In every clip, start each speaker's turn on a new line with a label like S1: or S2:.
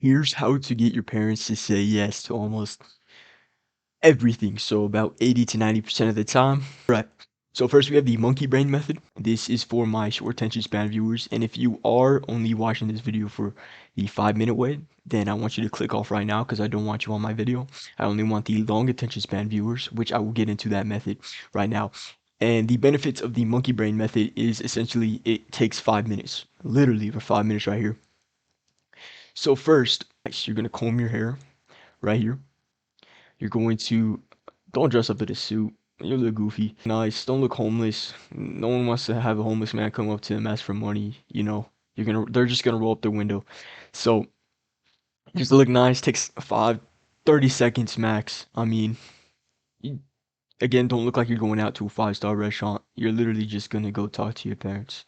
S1: Here's how to get your parents to say yes to almost everything. So about 80 to 90% of the time. Right. So first we have the monkey brain method. This is for my short attention span viewers. And if you are only watching this video for the 5 minute way, then I want you to click off right now because I don't want you on my video. I only want the long attention span viewers, which I will get into that method right now. And the benefits of the monkey brain method is essentially it takes 5 minutes, literally for 5 minutes right here. So first, you're gonna comb your hair right here. You're going to don't dress up in a suit. You look goofy. Nice. Don't look homeless. No one wants to have a homeless man come up to them ask for money. They're just gonna roll up their window. So just look nice. Takes 30 seconds max. I mean, you, again, don't look like you're going out to a five-star restaurant. You're literally just gonna go talk to your parents.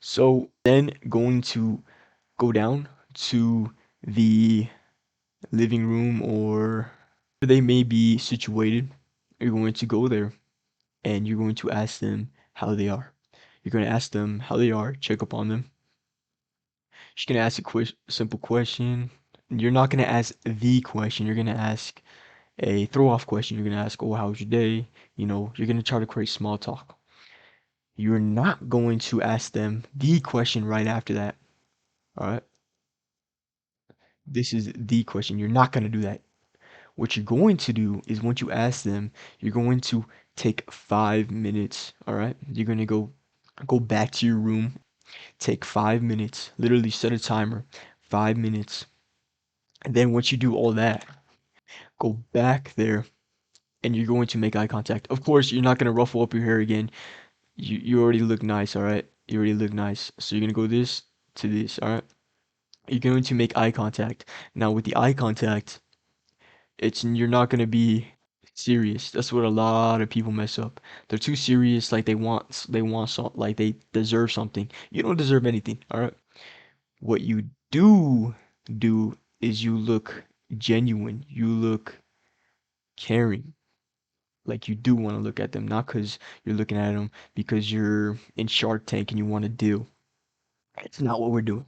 S1: So then going to go down to the living room or they may be situated. You're going to go there and you're going to ask them how they are. You're going to ask them how they are, check up on them. You're going to ask a simple question. You're not going to ask the question. You're going to ask a throw off question. You're going to ask, oh, how was your day? You're going to try to create small talk. You're not going to ask them the question right after that. All right. This is the question. You're not going to do that. What you're going to do is once you ask them, you're going to take 5 minutes. All right. You're going to go back to your room, take 5 minutes, literally set a timer, 5 minutes. And then once you do all that, go back there and you're going to make eye contact. Of course, you're not going to ruffle up your hair again. You already look nice, all right? You already look nice. So you're going to go this to this, all right? You're going to make eye contact. Now with the eye contact, you're not going to be serious. That's what a lot of people mess up. They're too serious, like they want something, like they deserve something. You don't deserve anything, all right? What you do is you look genuine. You look caring. Like you do want to look at them, not because you're looking at them because you're in Shark Tank and you want to deal. It's not what we're doing.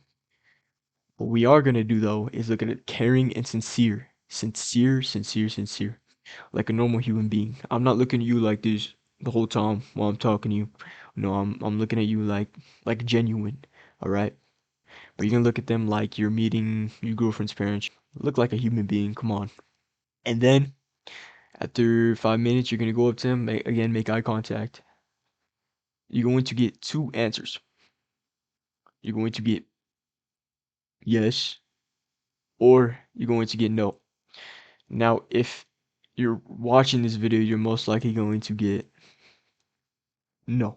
S1: What we are gonna do though is look at it caring and sincere. Sincere, sincere, sincere. Like a normal human being. I'm not looking at you like this the whole time while I'm talking to you. No, I'm looking at you like genuine. Alright? But you can look at them like you're meeting your girlfriend's parents. Look like a human being, come on. And then after 5 minutes, you're gonna go up to them, again, make eye contact. You're going to get two answers. You're going to get yes, or you're going to get no. Now, if you're watching this video, you're most likely going to get no.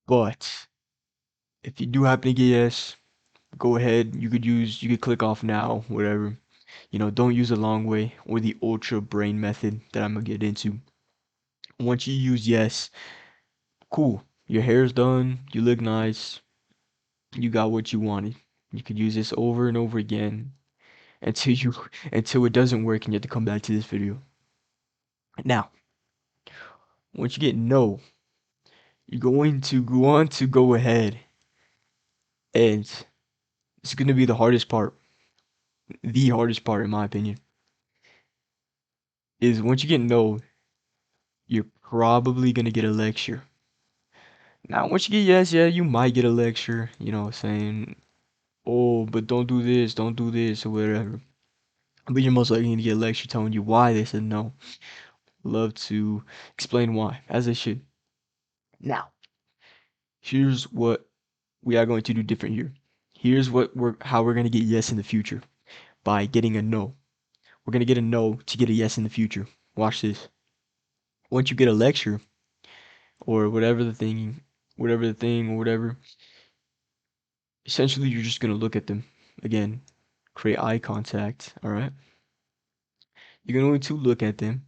S1: But if you do happen to get yes, go ahead. You could click off now, whatever. Don't use the long way or the ultra brain method that I'm gonna get into. Once you use yes, cool. Your hair's done. You look nice. You got what you wanted. You could use this over and over again until you until it doesn't work and you have to come back to this video. Now, once you get no, you're going to go ahead and it's going to be the hardest part. The hardest part, in my opinion, is once you get no, you're probably going to get a lecture. Now, once you get yes, yeah, you might get a lecture, saying, oh, but don't do this, or whatever. But you're most likely going to get a lecture telling you why they said no. Love to explain why, as they should. Now, here's what we are going to do different here. Here's how we're going to get yes in the future by getting a no. We're going to get a no to get a yes in the future. Watch this. Once you get a lecture or whatever the thing or whatever, essentially you're just going to look at them again, create eye contact, all right? You're going to look at them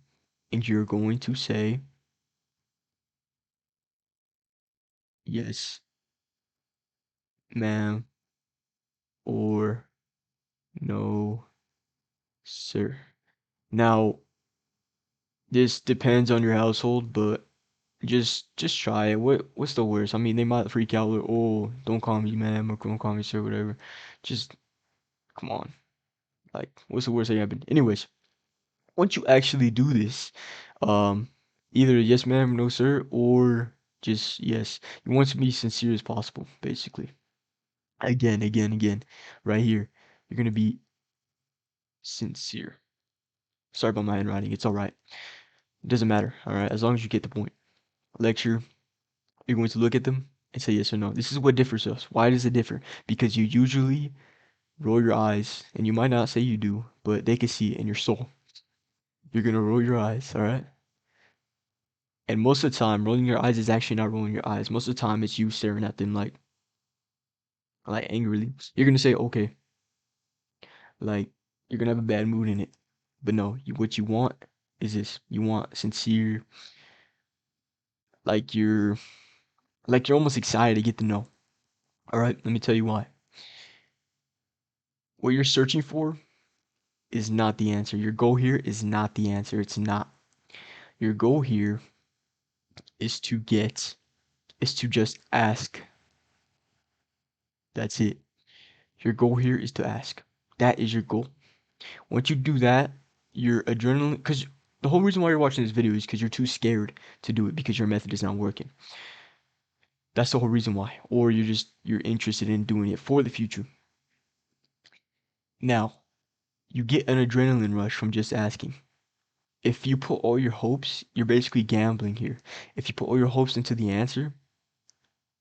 S1: and you're going to say yes, ma'am, or no, sir. Now, this depends on your household, but just try it. What's the worst? I mean, they might freak out like, oh, don't call me ma'am or don't call me sir, whatever. Just Come on. Like, what's the worst that can happen? Anyways, once you actually do this, um, either yes ma'am, no sir, or just yes. You want to be sincere as possible, basically. Again, again, again. Right here. You're gonna be sincere. Sorry about my handwriting. It's all right. It doesn't matter. All right, as long as you get the point. Lecture. You're going to look at them and say yes or no. This is what differs us. Why does it differ? Because you usually roll your eyes, and you might not say you do, but they can see it in your soul. You're gonna roll your eyes, all right? And most of the time, rolling your eyes is actually not rolling your eyes. Most of the time, it's you staring at them like angrily. You're gonna say okay, like you're gonna have a bad mood in it. But no, what you want is this. You want sincere, like you're like you're almost excited to get to know. All right, let me tell you why. What you're searching for is not the answer. Your goal here is not the answer. It's not. Your goal here is to get, is to just ask. That's it. Your goal here is to ask. That is your goal. Once you do that, your adrenaline, because the whole reason why you're watching this video is because you're too scared to do it because your method is not working. That's the whole reason why. Or you're interested in doing it for the future. Now, you get an adrenaline rush from just asking. If you put all your hopes, you're basically gambling here. If you put all your hopes into the answer,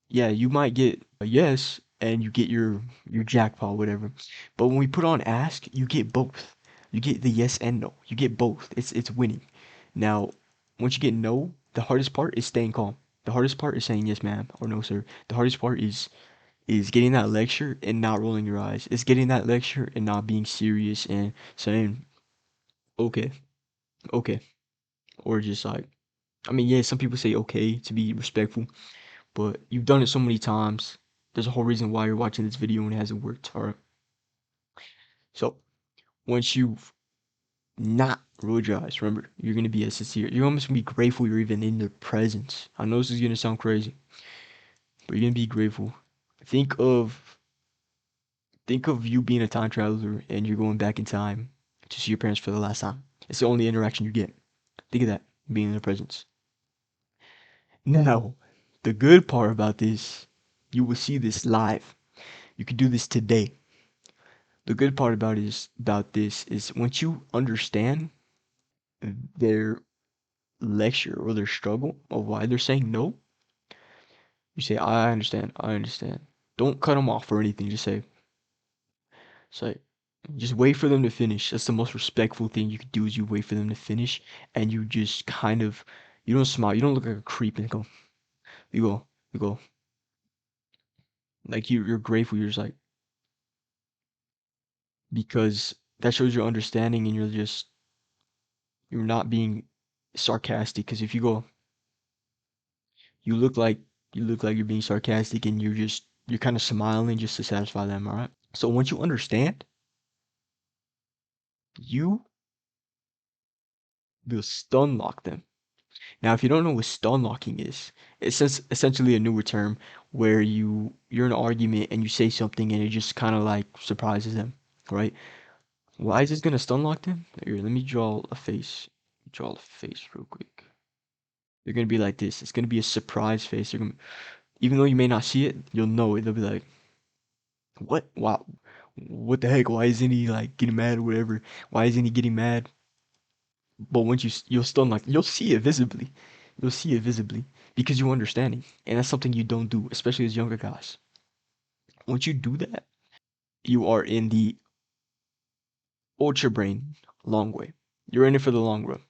S1: yeah, you might get a yes and you get your jackpot, whatever. But when we put on ask, you get both. You get the yes and no. You get both. It's winning. Now, once you get no, the hardest part is staying calm. The hardest part is saying yes, ma'am, or no, sir. The hardest part is getting that lecture and not rolling your eyes. It's getting that lecture and not being serious and saying okay, okay, or just like I mean, yeah, some people say okay to be respectful, but you've done it so many times. There's a whole reason why you're watching this video and it hasn't worked. All right. So once you've not rolled your eyes, remember, you're gonna be as sincere. You're almost gonna be grateful you're even in their presence. I know this is gonna sound crazy, but you're gonna be grateful. Think of think of you being a time traveler and you're going back in time to see your parents for the last time. It's the only interaction you get. Think of that, being in their presence. Now, the good part about this, you will see this live. You can do this today. The good part about this is once you understand their lecture or their struggle of why they're saying no, you say, I understand, I understand. Don't cut them off or anything. Say, just wait for them to finish. That's the most respectful thing you can do is you wait for them to finish and you just kind of, you don't smile, you don't look like a creep and go, you go, like you're grateful. You're just like, because that shows your understanding and you're not being sarcastic. Because if you go, you look like you look like you're being sarcastic and you're kind of smiling just to satisfy them, all right? So once you understand, you will stun lock them. Now, if you don't know what stun locking is, it's just essentially a newer term where you're in an argument and you say something and it just kind of like surprises them, right? Why is this gonna stun lock them? Here, let me draw a face. Draw a face real quick. They're gonna be like this. It's gonna be a surprise face. They're gonna, even though you may not see it, you'll know it. They'll be like, what? Wow. What the heck? Why isn't he like getting mad or whatever? Why isn't he getting mad? But once you'll still like you'll see it visibly. You'll see it visibly because you're understanding, and that's something you don't do, especially as younger guys. Once you do that, you are in the ultra brain long way. You're in it for the long run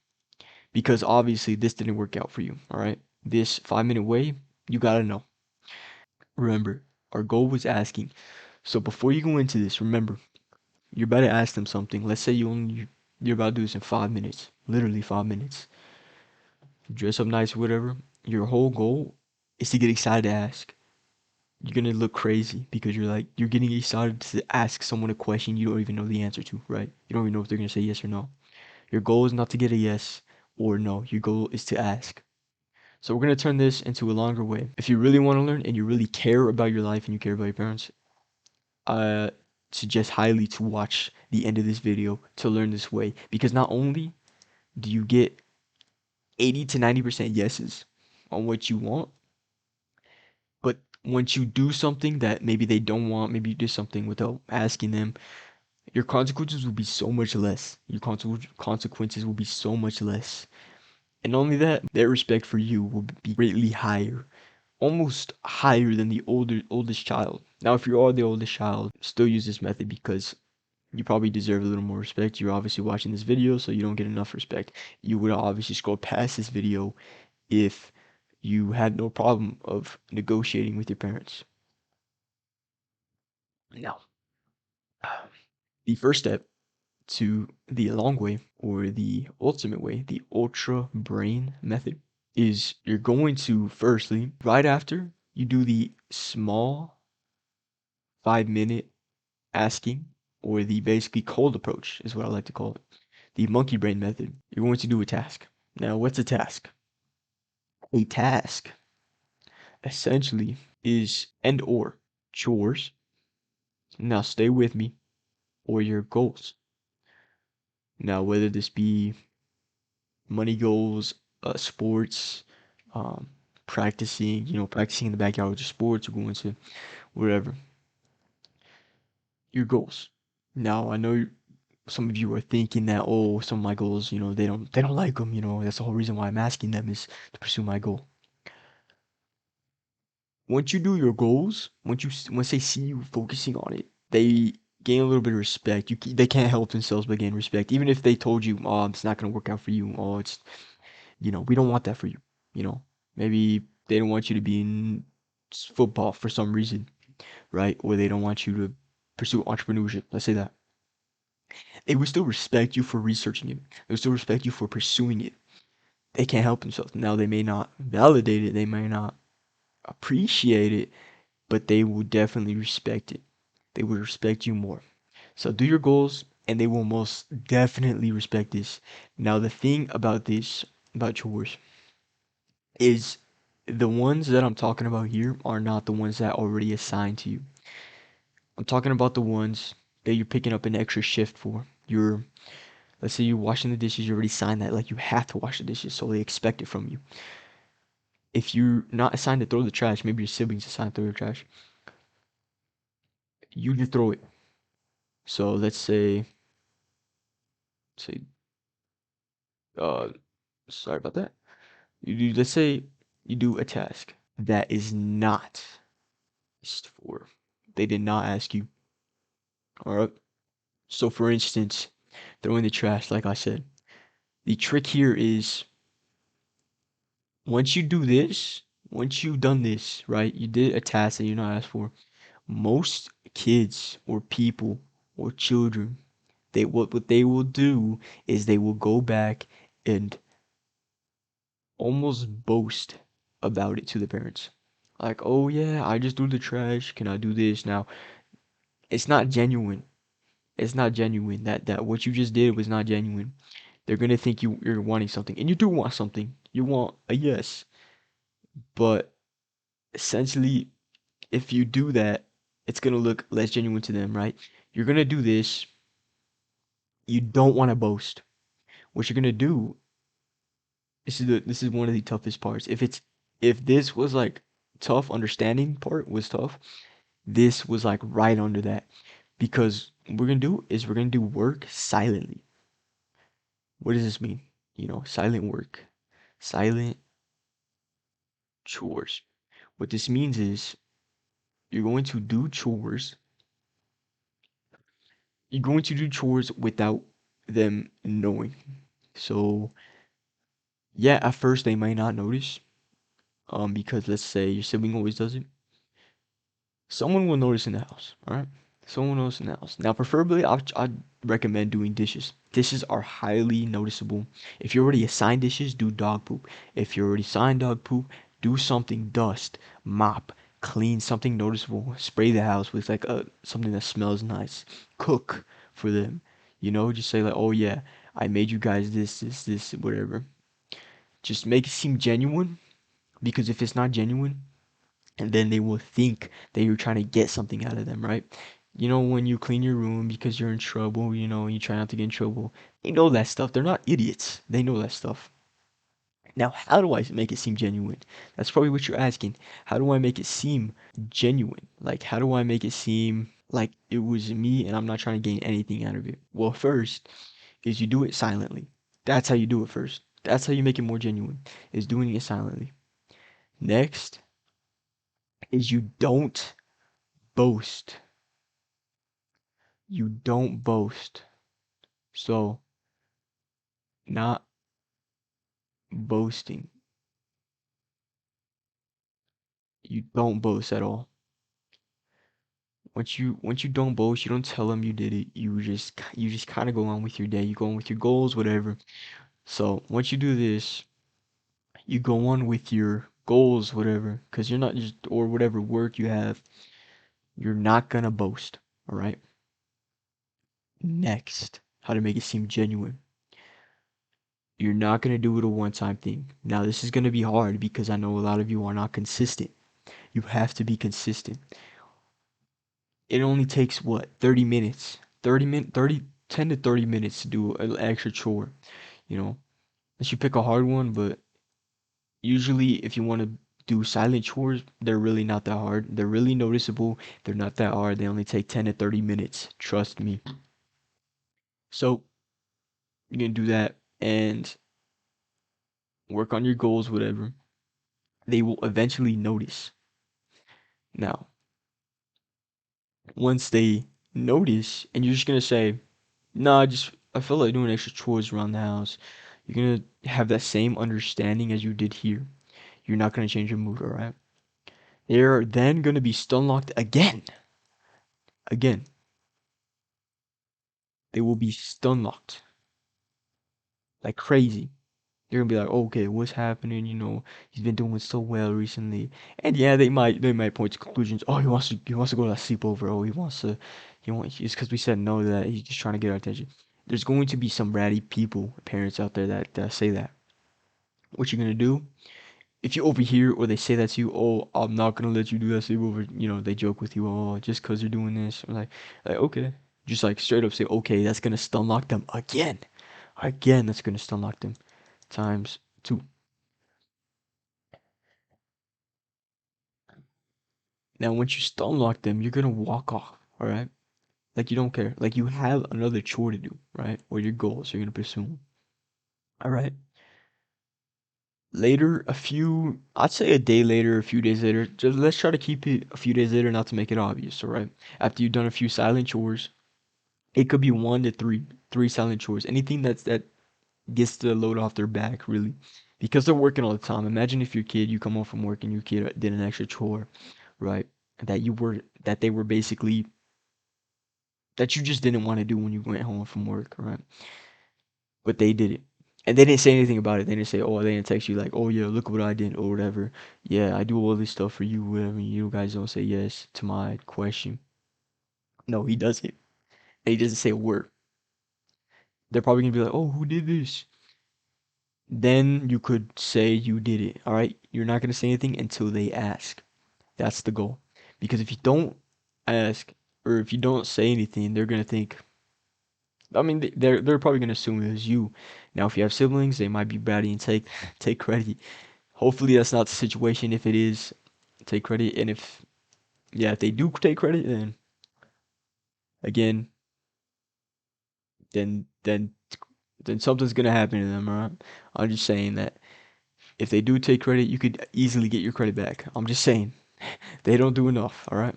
S1: because obviously this didn't work out for you. All right, this 5 minute way, you gotta know. Remember, our goal was asking. So before you go into this, remember you're about to ask them something. Let's say you're about to do this in 5 minutes, literally 5 minutes. Dress up nice, whatever. Your whole goal is to get excited to ask. You're gonna look crazy because you're getting excited to ask someone a question you don't even know the answer to, right? You don't even know if they're gonna say yes or no. Your goal is not to get a yes or no. Your goal is to ask. So we're gonna turn this into a longer way. If you really want to learn and you really care about your life and you care about your parents, uh, suggest highly to watch the end of this video to learn this way, because not only do you get 80 to 90% yeses on what you want, but once you do something that maybe they don't want, maybe you did something without asking them, your consequences will be so much less. Your consequences will be so much less. And not only that, their respect for you will be greatly higher, almost higher than the oldest child. Now, if you are the oldest child, still use this method because you probably deserve a little more respect. You're obviously watching this video, so you don't get enough respect. You would obviously scroll past this video if you had no problem of negotiating with your parents. Now, the first step to the long way or the ultimate way, the ultra brain method, is you're going to firstly, right after you do the small 5 minute asking, or the basically cold approach is what I like to call it, the monkey brain method, you're going to do a task. Now, what's a task? A task essentially is and or chores. Now, stay with me, or your goals. Now, whether this be money goals, sports, um, practicing, practicing in the backyard with your sports, or going to wherever, your goals. Now, I know some of you are thinking that, oh, some of my goals, they don't like them, that's the whole reason why I'm asking them is to pursue my goal. Once you do your goals, once they see you focusing on it, they gain a little bit of respect. They can't help themselves but gain respect, even if they told you, oh, it's not gonna work out for you. Oh, we don't want that for you. You know, maybe they don't want you to be in football for some reason, right? Or they don't want you to pursue entrepreneurship. Let's say that. They would still respect you for researching it. They would still respect you for pursuing it. They can't help themselves. Now they may not validate it. They may not appreciate it, but they will definitely respect it. They will respect you more. So do your goals, and they will most definitely respect this. Now, the thing about this, about chores, is the ones that I'm talking about here are not the ones that are already assigned to you. I'm talking about the ones that you're picking up an extra shift for. Let's say you're washing the dishes, you already signed that, like you have to wash the dishes, so they expect it from you. If you're not assigned to throw the trash, maybe your siblings assigned to throw the trash, you just throw it. So say, uh, sorry about that. Let's say you do a task that is not asked for. They did not ask you. All right. So for instance, throwing the trash, like I said, the trick here is once you do this, once you've done this, right? You did a task that you're not asked for. Most kids or people or children, what they will do is they will go back and almost boast about it to the parents. Like, oh yeah, I just threw the trash. Can I do this now? It's not genuine. It's not genuine. That what you just did was not genuine. They're gonna think you're wanting something, and you do want something. You want a yes, but essentially, if you do that, it's gonna look less genuine to them, right? You're gonna do this. You don't want to boast. What you're gonna do. This is one of the toughest parts. If this was like tough, understanding part was tough, this was like right under that. Because what we're gonna do is we're gonna do work silently. What does this mean? Silent work, silent chores. What this means is you're going to do chores. You're going to do chores without them knowing. So yeah, at first they might not notice. Because let's say your sibling always does it. Someone will notice in the house, all right? Someone will notice in the house. Now, preferably, I'd recommend doing dishes. Dishes are highly noticeable. If you're already assigned dishes, do dog poop. If you're already assigned dog poop, do something, dust, mop, clean, something noticeable. Spray the house with like something that smells nice. Cook for them. Just say like, oh yeah, I made you guys this, whatever. Just make it seem genuine, because if it's not genuine, and then they will think that you're trying to get something out of them, right? You know, when you clean your room because you're in trouble, you try not to get in trouble. They know that stuff. They're not idiots. They know that stuff. Now, how do I make it seem genuine? That's probably what you're asking. How do I make it seem genuine? Like, how do I make it seem like it was me and I'm not trying to gain anything out of it? Well, first is you do it silently. That's how you do it first. That's how you make it more genuine, is doing it silently. Next is you don't boast. You don't boast. So, not boasting. You don't boast at all. Once you don't boast, you don't tell them you did it. You just kind of go on with your day. You go on with your goals, whatever. So once you do this, you go on with your goals, whatever, because you're not just or whatever work you have. You're not gonna boast. All right. Next, how to make it seem genuine. You're not gonna do it a one-time thing. Now this is gonna be hard because I know a lot of you are not consistent. You have to be consistent. It only takes what 30 minutes 10 to 30 minutes to do an extra chore, you know unless you pick a hard one. But usually if you want to do silent chores, they're really not that hard. They're really noticeable. They're not that hard. They only take 10 to 30 minutes, trust me. So you're gonna do that and work on your goals, whatever. They will eventually notice. Now once they notice and you're just gonna say, "No, I feel like doing extra chores around the house." You're gonna have that same understanding as you did here. You're not gonna change your mood, all right? They're then gonna be stun locked again. Again, they will be stun locked like crazy. They're gonna be like, okay, what's happening? He's been doing so well recently. And yeah, they might point to conclusions. Oh, he wants to go to that sleepover. Oh, it's because we said no to that. He's just trying to get our attention. There's going to be some ratty people, parents out there that say that. What you're gonna do if you overhear or they say that to you, "Oh, I'm not gonna let you do that sleepover," they joke with you, "Oh, just cause you're doing this," I'm like okay, just like straight up say, "Okay, that's gonna stun lock them again, again. That's gonna stun lock them times two." Now, once you stun lock them, you're gonna walk off. All right, like you don't care, like you have another chore to do, right? Or your goals you're gonna pursue. All right. Later, I'd say a day later, a few days later. Just let's try to keep it a few days later, not to make it obvious. All right. After you've done a few silent chores, it could be one to three silent chores. Anything that gets the load off their back, really, because they're working all the time. Imagine if your kid, you come home from work and your kid did an extra chore, right? That they were basically that you just didn't want to do when you went home from work, right? But they did it, and they didn't say anything about it. They didn't say, oh, they didn't text you like, oh yeah, look what I did or whatever. Yeah, I do all this stuff for you, whatever. You guys don't say yes to my question. No, he does it, and he doesn't say a word. They're probably gonna be like, oh, who did this? Then you could say you did it. All right. You're not going to say anything until they ask. That's the goal. Because if you don't ask or if you don't say anything, they're going to think, I mean, they're probably going to assume it was you. Now, if you have siblings, they might be bratty and take credit. Hopefully, that's not the situation. If it is, take credit. And if they do take credit, then again, then then then something's going to happen to them, all right? I'm just saying that if they do take credit, you could easily get your credit back. I'm just saying. They don't do enough, all right?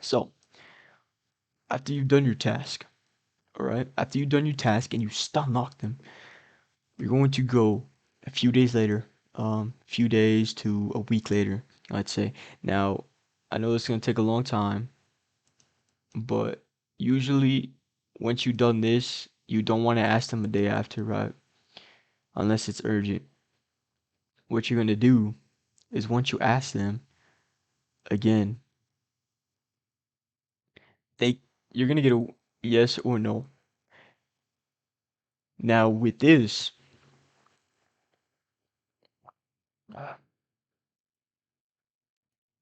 S1: So, after you've done your task, all right? After you've done your task and you stun lock them, you're going to go a few days later, few days to a week later, I'd say. Now, I know it's going to take a long time, but usually once you've done this, you don't want to ask them a day after, right? Unless it's urgent. What you're going to do is once you ask them again, they you're going to get a yes or no. Now, with this,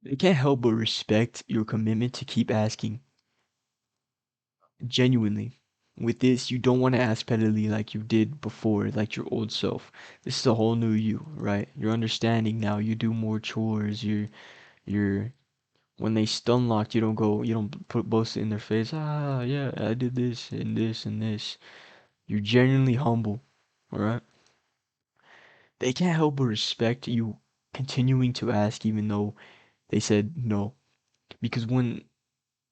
S1: they can't help but respect your commitment to keep asking. Genuinely. With this, you don't want to ask pettily like you did before, like your old self. This is a whole new you, right? You're understanding now. You do more chores. You're when they stun locked, you don't put boast it in their face. Ah, yeah, I did this and this and this. You're genuinely humble, all right? They can't help but respect you continuing to ask even though they said no. Because when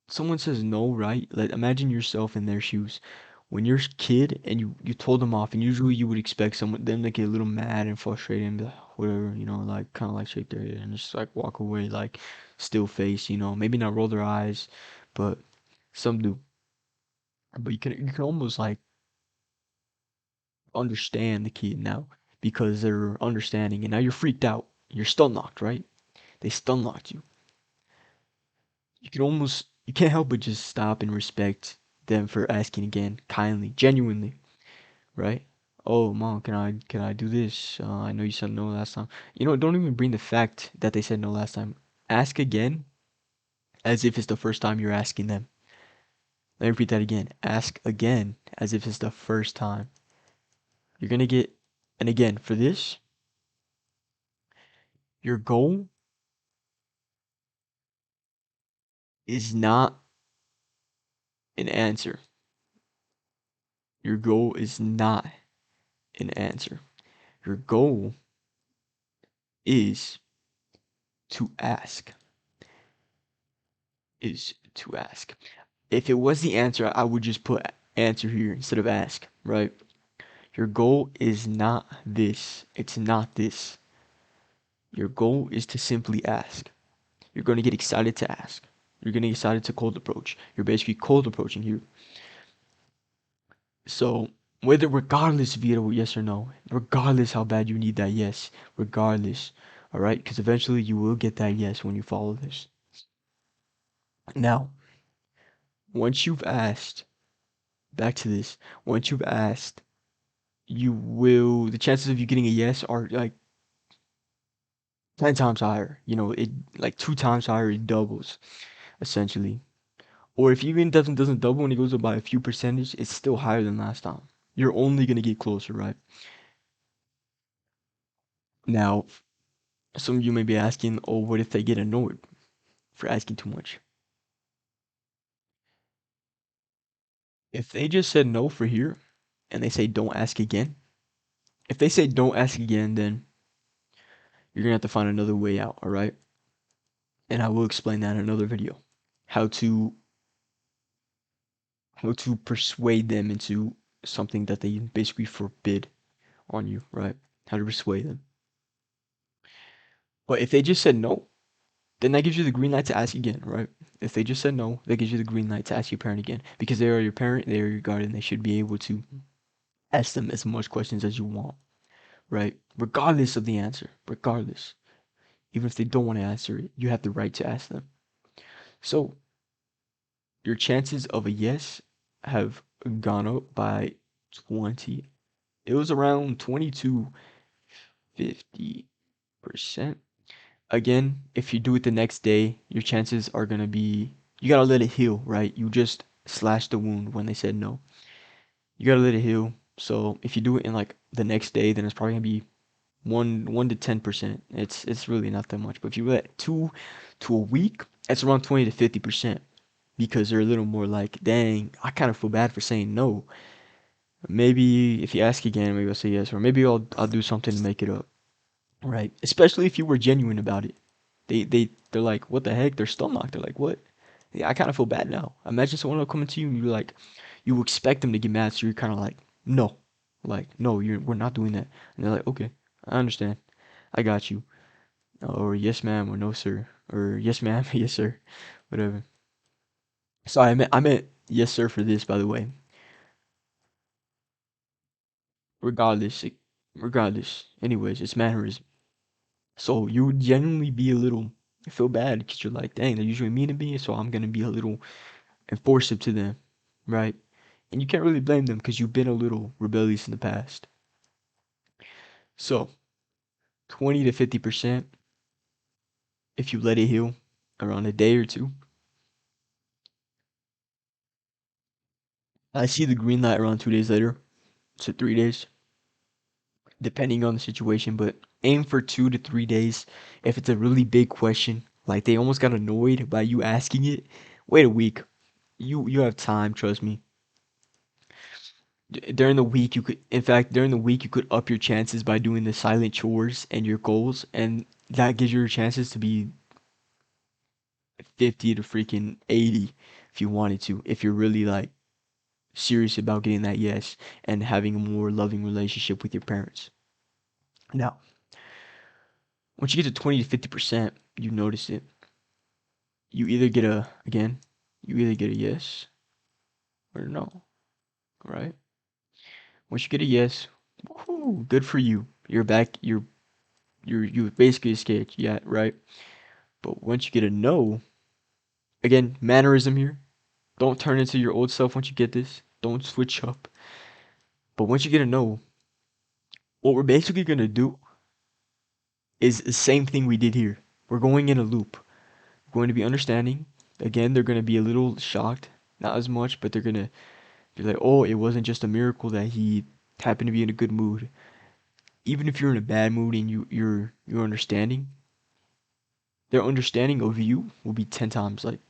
S1: someone says no, right? Like imagine yourself in their shoes. When you're a kid and you told them off, and usually you would expect someone them to get a little mad and frustrated and be like, whatever, like kind of like shake their head and just like walk away, like still face, maybe not roll their eyes, but some do. But you can almost like understand the kid now because they're understanding, and now you're freaked out. You're stun locked, right? They stun locked you. You can't help but just stop and respect them for asking again, kindly, genuinely, right? Oh, mom, can I do this? I know you said no last time. Don't even bring the fact that they said no last time. Ask again as if it's the first time you're asking them. Let me repeat that again. Ask again as if it's the first time. You're gonna get, and again, for this, your goal is not an answer. Your goal is not an answer. Your goal is to ask. Is to ask. If it was the answer, I would just put answer here instead of ask, right? Your goal is not this. It's not this. Your goal is to simply ask. You're going to get excited to ask. You're going to get excited to cold approach. You're basically cold approaching here. So, whether regardless if you get a yes or no, regardless how bad you need that yes, regardless, all right? Because eventually you will get that yes when you follow this. Now, once you've asked, back to this, once you've asked, the chances of you getting a yes are like 10 times higher. It like two times higher, it doubles essentially. Or if even doesn't double and it goes up by a few percentage, it's still higher than last time. You're only gonna get closer, right? Now, some of you may be asking, oh, what if they get annoyed for asking too much? If they just said no for here and they say don't ask again, if they say don't ask again, then you're gonna have to find another way out, all right? And I will explain that in another video. How to how to persuade them into something that they basically forbid on you, right? How to persuade them. But if they just said no, then that gives you the green light to ask again, right? If they just said no, that gives you the green light to ask your parent again. Because they are your parent, they are your guardian, they should be able to ask them as much questions as you want, right? Regardless of the answer, regardless. Even if they don't want to answer it, you have the right to ask them. So your chances of a yes have gone up by 20. It was around 22, 50%. Again, if you do it the next day, your chances are gonna be you gotta let it heal, right? You just slashed the wound when they said no. You gotta let it heal. So if you do it in like the next day, then it's probably gonna be one to 10%. It's really not that much. But if you let 2 to a week, it's around 20 to 50% because they're a little more like, dang, I kind of feel bad for saying no. Maybe if you ask again, maybe I'll say yes, or maybe I'll do something to make it up, right? Especially if you were genuine about it. They're like, what the heck? They're stomach. They're like, what? Yeah, I kind of feel bad now. Imagine someone will come to you and you're like, you expect them to get mad, so you're kind of like, no, we're not doing that. And they're like, okay, I understand, I got you, or yes, ma'am, or no, sir, or yes, ma'am, yes, sir, whatever. Sorry, I meant yes, sir for this, by the way. Regardless, regardless. Anyways, it's mannerism. So you would genuinely be a little feel bad because you're like, dang, they're usually mean to me, so I'm gonna be a little enforced to them, right? And you can't really blame them because you've been a little rebellious in the past. So, 20 to 50% if you let it heal around a day or two. I see the green light around 2 days later, so 3 days, depending on the situation, but aim for 2 to 3 days. If it's a really big question, like they almost got annoyed by you asking it, wait a week. You have time, trust me. During the week, you could, in fact, during the week, you could up your chances by doing the silent chores and your goals, and that gives your chances to be 50 to freaking 80 if you wanted to, if you're really like serious about getting that yes and having a more loving relationship with your parents. Now, once you get to 20 to 50%, you notice it. You either get a, again, you either get a yes or a no, right? Once you get a yes, woohoo, good for you. You're back, you basically escaped, yeah, right? But once you get a no, again, mannerism here. Don't turn into your old self once you get this. Don't switch up. But once you get a no, what we're basically gonna do is the same thing we did here. We're going in a loop. We're going to be understanding. Again, they're gonna be a little shocked, not as much, but they're gonna be like, oh, it wasn't just a miracle that he happened to be in a good mood. Even if you're in a bad mood and you're understanding, their understanding of you will be 10 times. Like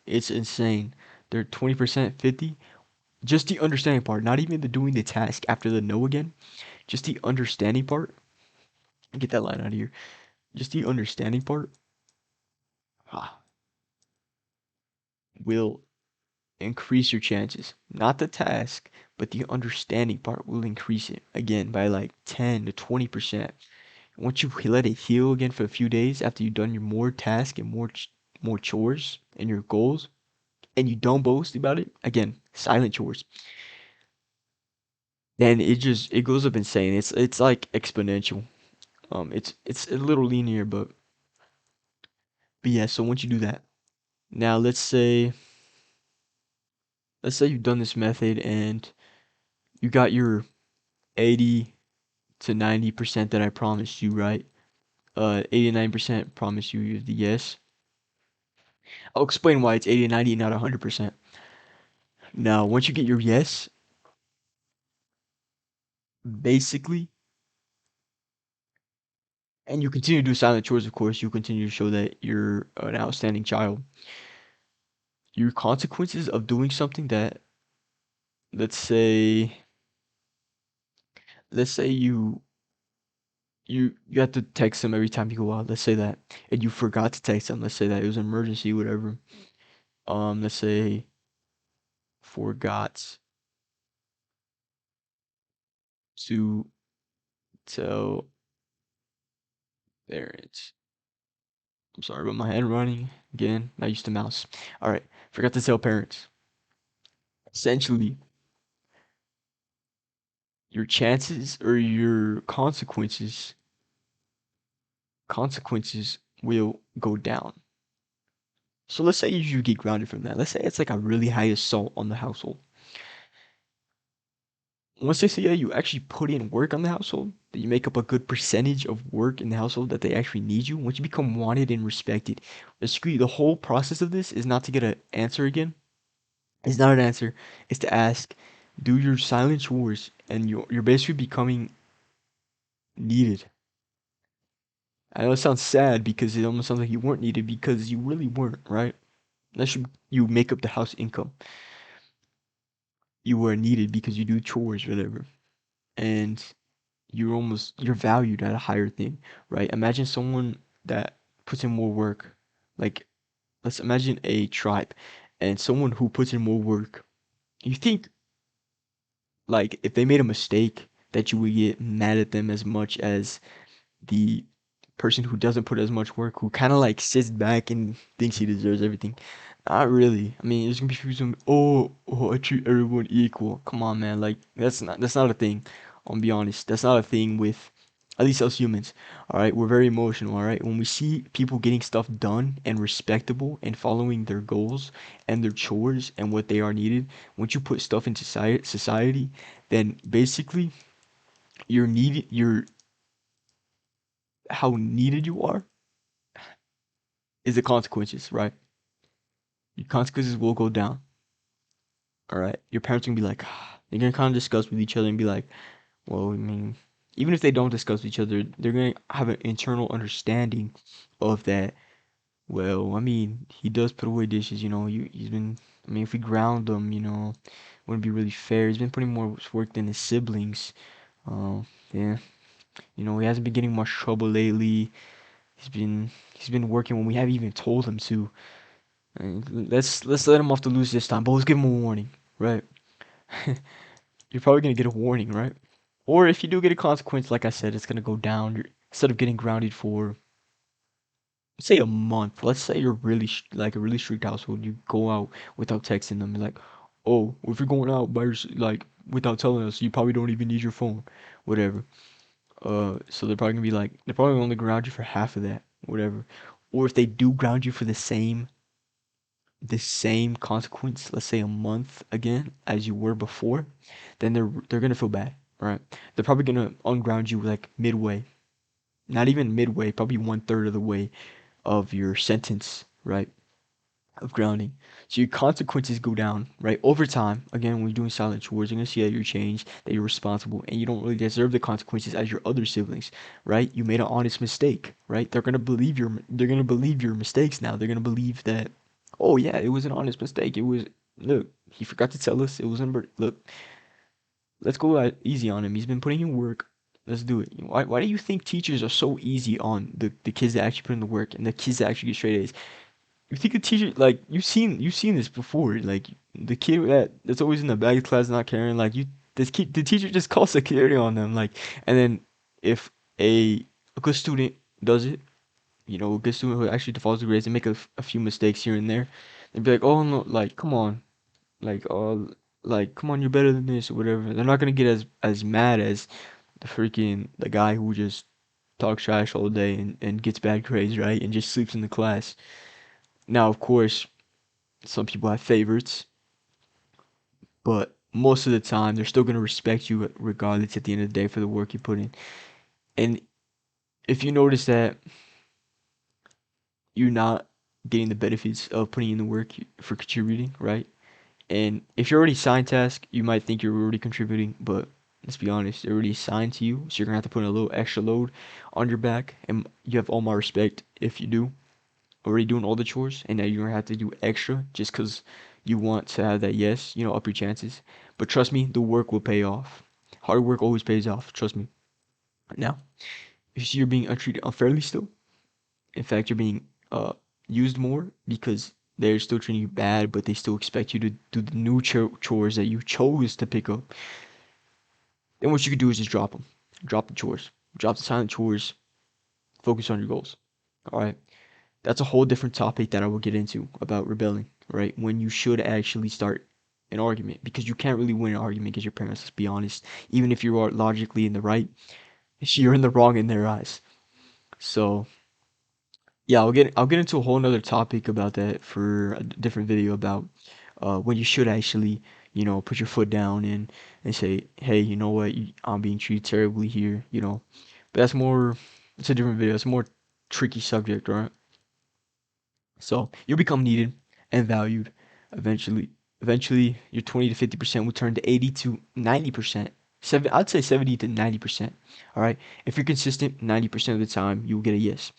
S1: it's insane. They're 20%, 50. Just the understanding part, not even the doing the task after the no again. Just the understanding part. Get that line out of here. Just the understanding part ah, will increase your chances. Not the task, but the understanding part will increase it again by like 10 to 20%. Once you let it heal again for a few days after you've done your more task and more chores and your goals, and you don't boast about it, again, silent chores, then it goes up insane. It's like exponential. It's a little linear, but yeah. So once you do that, now let's say you've done this method and you got your 80 to 90% that I promised you, right? 89% promise you the yes. I'll explain why it's 80 and 90, not 100%. Now, once you get your yes, basically, and you continue to do silent chores, of course, you continue to show that you're an outstanding child. Your consequences of doing something that, let's say, let's say you have to text them every time you go out. Let's say that, and you forgot to text them. Let's say that it was an emergency, whatever. Let's say forgot to tell parents. I'm sorry about my hand running again. Not used to mouse. All right, forgot to tell parents. Essentially, your chances or your consequences will go down. So let's say you get grounded from that. Let's say it's like a really high assault on the household. Once they say yeah, you actually put in work on the household, that you make up a good percentage of work in the household that they actually need you, once you become wanted and respected, basically the whole process of this is not to get an answer again. It's not an answer. It's to ask, do your silent chores, and you're basically becoming needed. I know it sounds sad because it almost sounds like you weren't needed because you really weren't, right? Unless you make up the house income, you were needed because you do chores, whatever, and you're valued at a higher thing, right? Imagine someone that puts in more work. Like let's imagine a tribe and someone who puts in more work. You think like if they made a mistake that you would get mad at them as much as the person who doesn't put as much work, who kind of like sits back and thinks he deserves everything. Not really. I mean, there's gonna be people who, oh, I treat everyone equal. Come on, man. Like that's not a thing. I'll be honest. That's not a thing with at least us humans. All right, we're very emotional. All right, when we see people getting stuff done and respectable and following their goals and their chores and what they are needed, once you put stuff into society, then basically you're needed. You're how needed you are is the consequences, right? Your consequences will go down. All right, your parents are gonna be like, they're gonna kind of discuss with each other and be like, well, I mean, even if they don't discuss with each other, they're gonna have an internal understanding of that. Well, I mean, he does put away dishes, he's been, I mean, if we ground him, wouldn't be really fair. He's been putting more work than his siblings. Yeah, he hasn't been getting much trouble lately. He's been working when we haven't even told him to. Let's let him off the loose this time, but let's give him a warning, right? You're probably gonna get a warning, right? Or if you do get a consequence, like I said, it's gonna go down. Instead of getting grounded for, say, a month. Let's say you're really like a really strict household. You go out without texting them. You're like, oh, if you're going out by like without telling us, you probably don't even need your phone, whatever. So they're probably gonna be like, they're probably only ground you for half of that, whatever. Or if they do ground you for the same consequence, let's say a month again as you were before, then they're gonna feel bad, right? They're probably gonna unground you like midway, not even midway, probably one third of the way of your sentence, right? Of grounding. So your consequences go down, right? Over time, again, when you're doing silent chores, you're gonna see that you're changed, that you're responsible, and you don't really deserve the consequences as your other siblings, right? You made an honest mistake, right? They're gonna believe your mistakes now. They're gonna believe that, oh yeah, it was an honest mistake. It was, look, he forgot to tell us. It was look, let's go easy on him. He's been putting in work. Let's do it. Why do you think teachers are so easy on the kids that actually put in the work and the kids that actually get straight A's? You think a teacher, like, you've seen this before, like the kid that's always in the back of class not caring, like, this kid, the teacher just calls security on them, like, and then if a good student does it, a good student who actually follows the grades and make a few mistakes here and there, they'd be like, oh no, like, come on, like, oh, like, come on, you're better than this or whatever. They're not gonna get as mad as the guy who just talks trash all day and gets bad grades, right, and just sleeps in the class. Now, of course, some people have favorites, but most of the time they're still gonna respect you regardless at the end of the day for the work you put in. And if you notice that you're not getting the benefits of putting in the work for contributing, right? And if you're already assigned task, you might think you're already contributing, but let's be honest, they're already assigned to you, so you're gonna have to put a little extra load on your back. And you have all my respect if you do already doing all the chores, and now you're gonna have to do extra just because you want to have that yes, up your chances. But trust me, the work will pay off. Hard work always pays off. Trust me. Now, if you see you're being treated unfairly still, in fact, you're being used more because they're still treating you bad, but they still expect you to do the new chores that you chose to pick up. Then what you could do is just drop them. Drop the chores. Drop the silent chores. Focus on your goals. All right. That's a whole different topic that I will get into about rebelling, right? When you should actually start an argument because you can't really win an argument against your parents, let's be honest. Even if you are logically in the right, you're in the wrong in their eyes. So, yeah, I'll get into a whole nother topic about that for a different video about when you should actually, put your foot down and say, "Hey, you know what? I'm being treated terribly here." But it's a different video. It's a more tricky subject, right? So you'll become needed and valued eventually. Eventually, your 20 to 50% will turn to 80 to 90%. I'd say 70 to 90%. All right. If you're consistent, 90% of the time you will get a yes.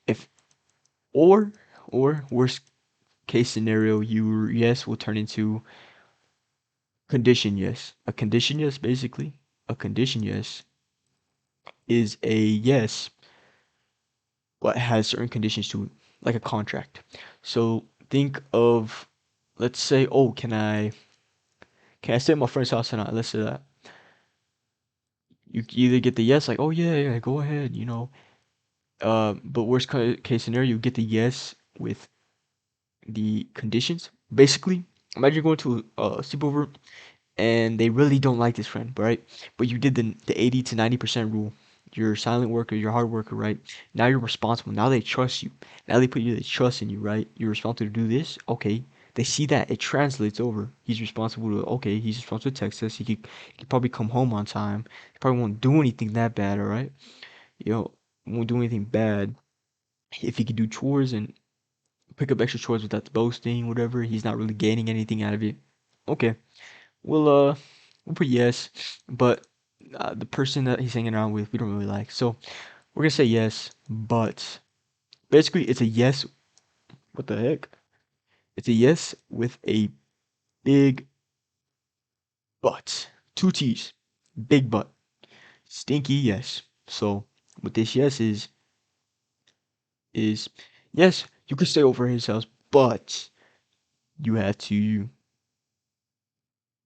S1: If or or worst case scenario, your yes will turn into condition yes. A condition yes, basically, a condition yes is a yes, but has certain conditions to it, like a contract. So think of, let's say, oh, can I stay at my friend's house tonight? Let's say that. You either get the yes, like, oh yeah, yeah, go ahead. But worst case scenario, you get the yes with the conditions. Basically, imagine going to a sleepover and they really don't like this friend, right? But you did the 80 to 90% rule. You're a silent worker, you're a hard worker, right? Now you're responsible. Now they trust you. Now they put you the trust in you, right? You're responsible to do this. Okay. They see that it translates over. He's responsible to text us. He could probably come home on time. He probably won't do anything that bad, all right? You know, won't do anything bad. If he could do chores and pick up extra chores without the boasting, whatever, he's not really gaining anything out of it. Okay. we'll we'll put yes, but the person that he's hanging around with, we don't really like. So we're gonna say yes, but basically it's a yes. What the heck? It's a yes with a big but. Two T's. Big but. Stinky yes. So what this yes is yes, you could stay over at his house, but you have to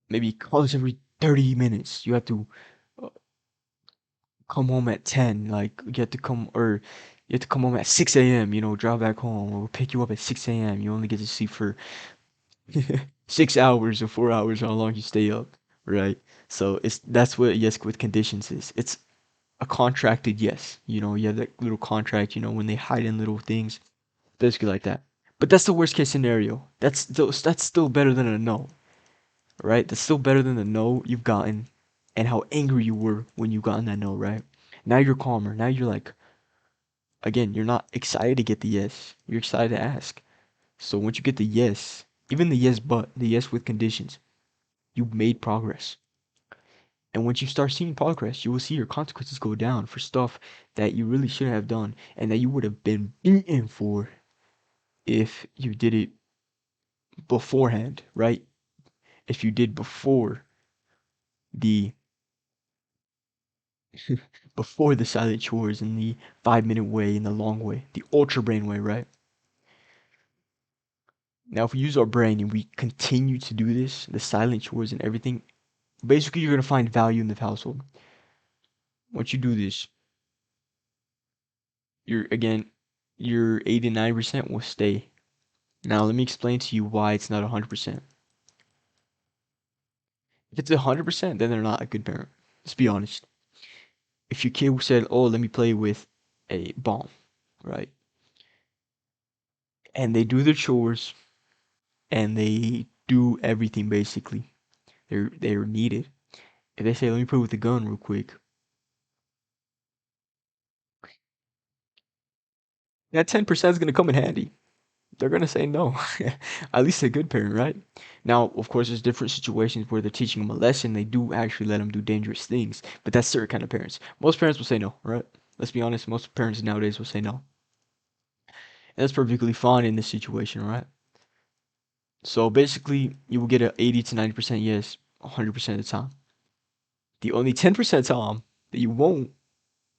S1: maybe call us every 30 minutes. You have to uh, come home at 10. Like you have to come or you have to come home at 6 a.m., drive back home, or we'll pick you up at 6 a.m. You only get to sleep for 6 hours or 4 hours, how long you stay up, right? So that's what yes with conditions is. It's a contracted yes. You have that little contract, when they hide in little things, basically like that. But that's the worst case scenario. That's still better than a no, right? That's still better than the no you've gotten and how angry you were when you gotten that no, right? Now you're calmer. Now you're like, again, you're not excited to get the yes. You're excited to ask. So once you get the yes, even the yes but, the yes with conditions, you've made progress. And once you start seeing progress, you will see your consequences go down for stuff that you really shouldn't have done and that you would have been beaten for if you did it beforehand, right? If you did the before the silent chores and the 5 minute way and the long way, the ultra brain way, right? Now, if we use our brain and we continue to do this, the silent chores and everything, basically you're gonna find value in the household. Once you do this, your 89% will stay. Now, let me explain to you why it's not 100%. If it's 100%, then they're not a good parent. Let's be honest. If your kid said, "Oh, let me play with a bomb," right? And they do their chores and they do everything basically. They're needed. If they say, "Let me play with the gun real quick," that 10% is gonna come in handy. They're gonna say no. At least a good parent, right? Now, of course, there's different situations where they're teaching them a lesson. They do actually let them do dangerous things, but that's certain kind of parents. Most parents will say no, right? Let's be honest. Most parents nowadays will say no, and that's perfectly fine in this situation, right? So basically, you will get a 80 to 90% yes, 100% of the time. The only 10% time that you won't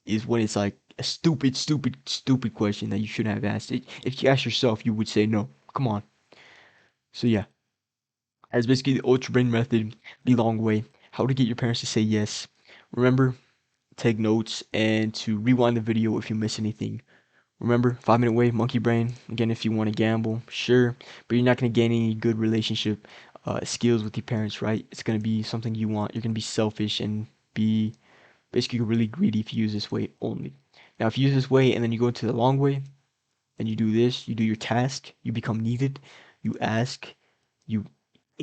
S1: is when it's like a stupid, stupid, stupid question that you shouldn't have asked. If you ask yourself, you would say no. Come on. So yeah, that's basically the ultra brain method, the long way. How to get your parents to say yes. Remember, take notes and to rewind the video if you miss anything. Remember, 5 minute wave, monkey brain. Again, if you want to gamble, sure, but you're not going to gain any good relationship skills with your parents, right? It's going to be something you want. You're going to be selfish and be basically really greedy if you use this way only. Now, if you use this way and then you go to the long way and you do this, you do your task, you become needed, you ask, you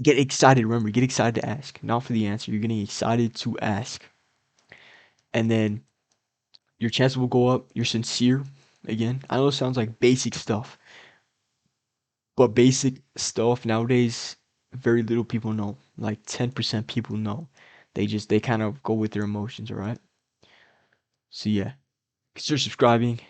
S1: get excited. Remember, get excited to ask, not for the answer. You're getting excited to ask. And then your chances will go up. You're sincere. Again, I know it sounds like basic stuff, but basic stuff nowadays, very little people know. Like 10% people know. They kind of go with their emotions, all right? So yeah, consider subscribing.